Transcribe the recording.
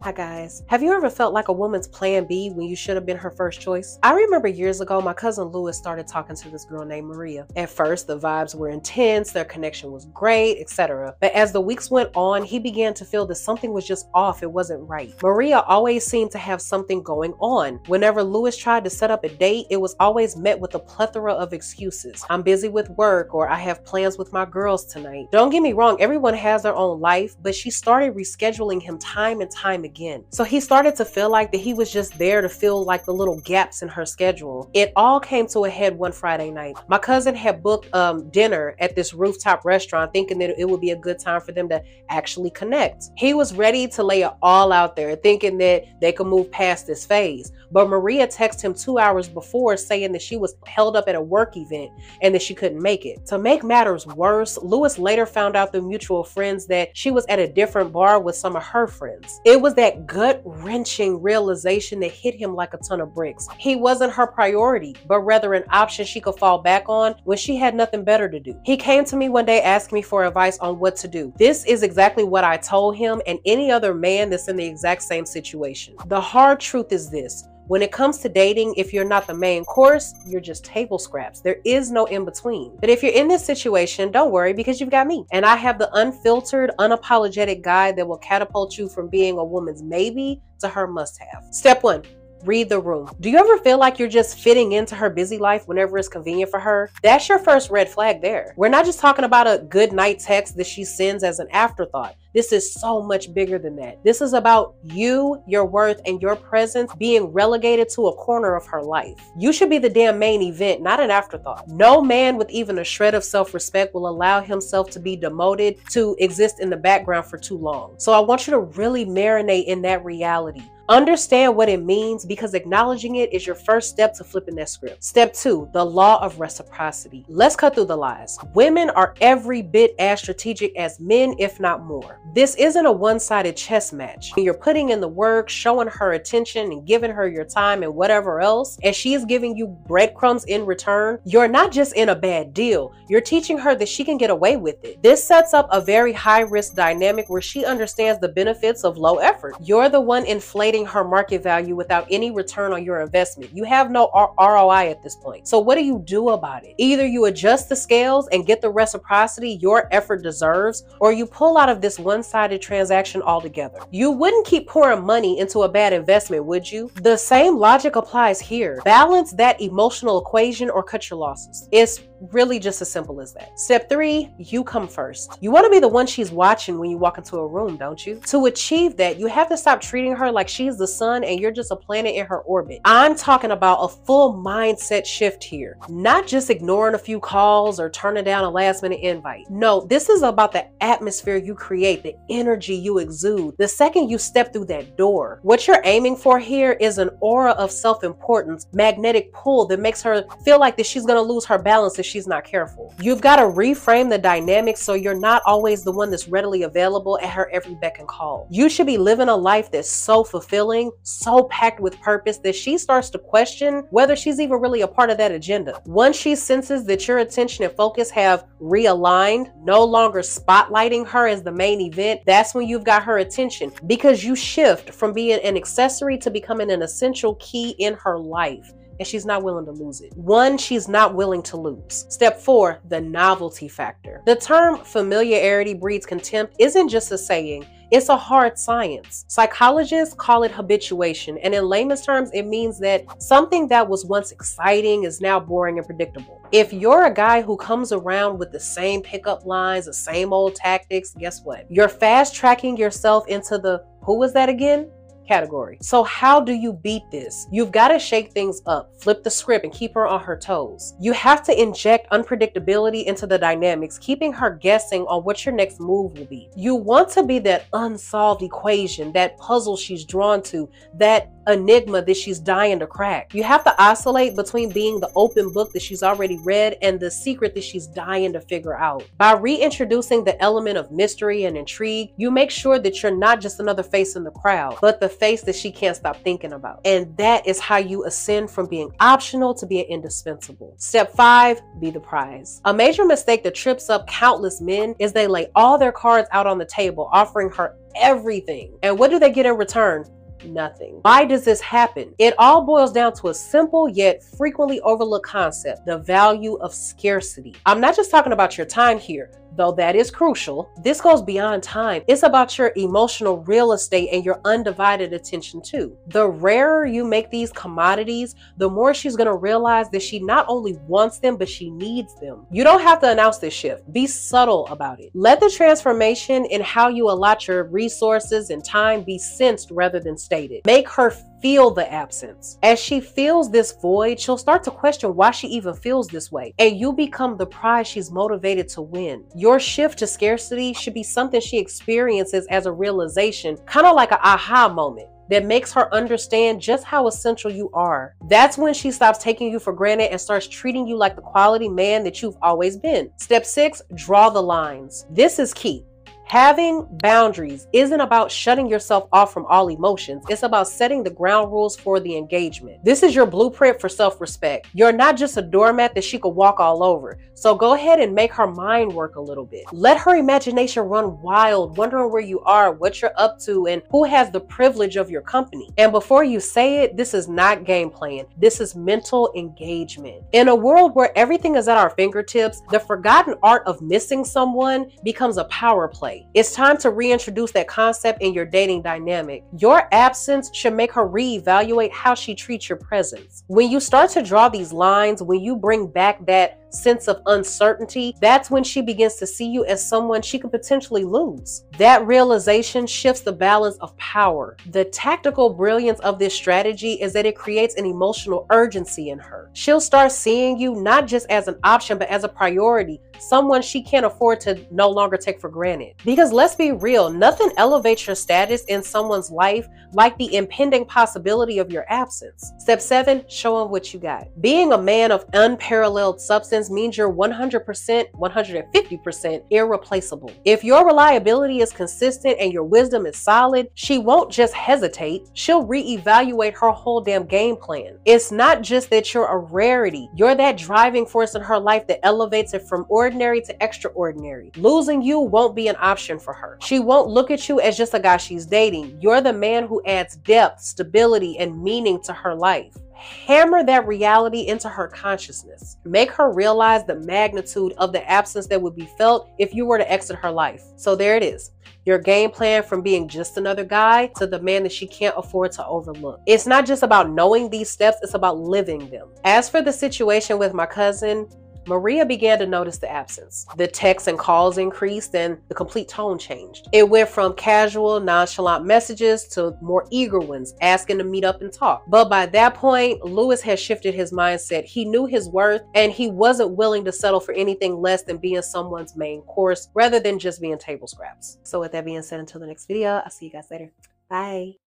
Hi guys. Have you ever felt like a woman's plan B when you should have been her first choice? I remember years ago, my cousin Lewis started talking to this girl named Maria. At first, the vibes were intense, their connection was great, etc. But as the weeks went on, he began to feel that something was just off, it wasn't right. Maria always seemed to have something going on. Whenever Lewis tried to set up a date, it was always met with a plethora of excuses. I'm busy with work, or I have plans with my girls tonight. Don't get me wrong, everyone has their own life, but she started rescheduling him time and time again. So he started to feel like that he was just there to fill like the little gaps in her schedule. It all came to a head one Friday night. My cousin had booked dinner at this rooftop restaurant thinking that it would be a good time for them to actually connect. He was ready to lay it all out there thinking that they could move past this phase. But Maria texted him 2 hours before saying that she was held up at a work event and that she couldn't make it. To make matters worse, Lewis later found out through mutual friends that she was at a different bar with some of her friends. It was that gut-wrenching realization that hit him like a ton of bricks. He wasn't her priority, but rather an option she could fall back on when she had nothing better to do. He came to me one day asking me for advice on what to do. This is exactly what I told him and any other man that's in the exact same situation. The hard truth is this. When it comes to dating, if you're not the main course, you're just table scraps. There is no in between. But if you're in this situation, don't worry because you've got me. And I have the unfiltered, unapologetic guide that will catapult you from being a woman's maybe to her must-have. Step 1. Read the room. Do you ever feel like you're just fitting into her busy life whenever it's convenient for her? That's your first red flag there. We're not just talking about a good night text that she sends as an afterthought. This is so much bigger than that. This is about you, your worth, and your presence being relegated to a corner of her life. You should be the damn main event, not an afterthought. No man with even a shred of self-respect will allow himself to be demoted to exist in the background for too long. So I want you to really marinate in that reality. Understand what it means because acknowledging it is your first step to flipping that script. Step 2, the law of reciprocity. Let's cut through the lies. Women are every bit as strategic as men, if not more. This isn't a one-sided chess match. When you're putting in the work, showing her attention and giving her your time and whatever else, and she is giving you breadcrumbs in return, you're not just in a bad deal. You're teaching her that she can get away with it. This sets up a very high-risk dynamic where she understands the benefits of low effort. You're the one inflating her market value without any return on your investment. You have no ROI at this point. So what do you do about it? Either you adjust the scales and get the reciprocity your effort deserves, or you pull out of this one-sided transaction altogether. You wouldn't keep pouring money into a bad investment, would you? The same logic applies here. Balance that emotional equation or cut your losses. It's really just as simple as that. Step 3, you come first. You want to be the one she's watching when you walk into a room, don't you? To achieve that, you have to stop treating her like she's the sun and you're just a planet in her orbit. I'm talking about a full mindset shift here, not just ignoring a few calls or turning down a last minute invite. No, this is about the atmosphere you create, the energy you exude the second you step through that door. What you're aiming for here is an aura of self-importance, magnetic pull that makes her feel like that she's going to lose her balance if she's not careful. You've got to reframe the dynamics so you're not always the one that's readily available at her every beck and call. You should be living a life that's so fulfilling, so packed with purpose that she starts to question whether she's even really a part of that agenda. Once she senses that your attention and focus have realigned, no longer spotlighting her as the main event, that's when you've got her attention because you shift from being an accessory to becoming an essential key in her life. And she's not willing to lose it. One, she's not willing to lose. Step 4, the novelty factor. The term familiarity breeds contempt isn't just a saying, it's a hard science. Psychologists call it habituation, and in layman's terms, it means that something that was once exciting is now boring and predictable. If you're a guy who comes around with the same pickup lines, the same old tactics, guess what? You're fast tracking yourself into the, who was that again? Category. So how do you beat this? You've got to shake things up, flip the script, and keep her on her toes. You have to inject unpredictability into the dynamics, keeping her guessing on what your next move will be. You want to be that unsolved equation, that puzzle she's drawn to, that enigma that she's dying to crack. You have to oscillate between being the open book that she's already read and the secret that she's dying to figure out. By reintroducing the element of mystery and intrigue, you make sure that you're not just another face in the crowd, but the face that she can't stop thinking about. And that is how you ascend from being optional to being indispensable. Step 5, be the prize. A major mistake that trips up countless men is they lay all their cards out on the table, offering her everything. And what do they get in return? Nothing. Why does this happen? It all boils down to a simple yet frequently overlooked concept: the value of scarcity. I'm not just talking about your time here, though that is crucial. This goes beyond time. It's about your emotional real estate and your undivided attention too. The rarer you make these commodities, the more she's going to realize that she not only wants them, but she needs them. You don't have to announce this shift. Be subtle about it. Let the transformation in how you allot your resources and time be sensed rather than stated. Make her feel the absence. As she feels this void, she'll start to question why she even feels this way, and you become the prize she's motivated to win. Your shift to scarcity should be something she experiences as a realization, kind of like an aha moment that makes her understand just how essential you are. That's when she stops taking you for granted and starts treating you like the quality man that you've always been. Step 6, draw the lines. This is key. Having boundaries isn't about shutting yourself off from all emotions. It's about setting the ground rules for the engagement. This is your blueprint for self-respect. You're not just a doormat that she could walk all over. So go ahead and make her mind work a little bit. Let her imagination run wild, wondering where you are, what you're up to, and who has the privilege of your company. And before you say it, this is not game playing. This is mental engagement. In a world where everything is at our fingertips, the forgotten art of missing someone becomes a power play. It's time to reintroduce that concept in your dating dynamic. Your absence should make her reevaluate how she treats your presence. When you start to draw these lines, when you bring back that sense of uncertainty, that's when she begins to see you as someone she could potentially lose. That realization shifts the balance of power. The tactical brilliance of this strategy is that it creates an emotional urgency in her. She'll start seeing you not just as an option, but as a priority, someone she can't afford to no longer take for granted. Because let's be real, nothing elevates your status in someone's life like the impending possibility of your absence. Step 7, show them what you got. Being a man of unparalleled substance means you're 100%, 150% irreplaceable. If your reliability is consistent and your wisdom is solid, she won't just hesitate, she'll reevaluate her whole damn game plan. It's not just that you're a rarity, you're that driving force in her life that elevates it from ordinary to extraordinary. Losing you won't be an option for her. She won't look at you as just a guy she's dating. You're the man who adds depth, stability, and meaning to her life. Hammer that reality into her consciousness. Make her realize the magnitude of the absence that would be felt if you were to exit her life. So there it is. Your game plan from being just another guy to the man that she can't afford to overlook. It's not just about knowing these steps, it's about living them. As for the situation with my cousin, Maria began to notice the absence. The texts and calls increased and the complete tone changed. It went from casual, nonchalant messages to more eager ones, asking to meet up and talk. But by that point, Lewis had shifted his mindset. He knew his worth and he wasn't willing to settle for anything less than being someone's main course rather than just being table scraps. So with that being said, until the next video, I'll see you guys later. Bye.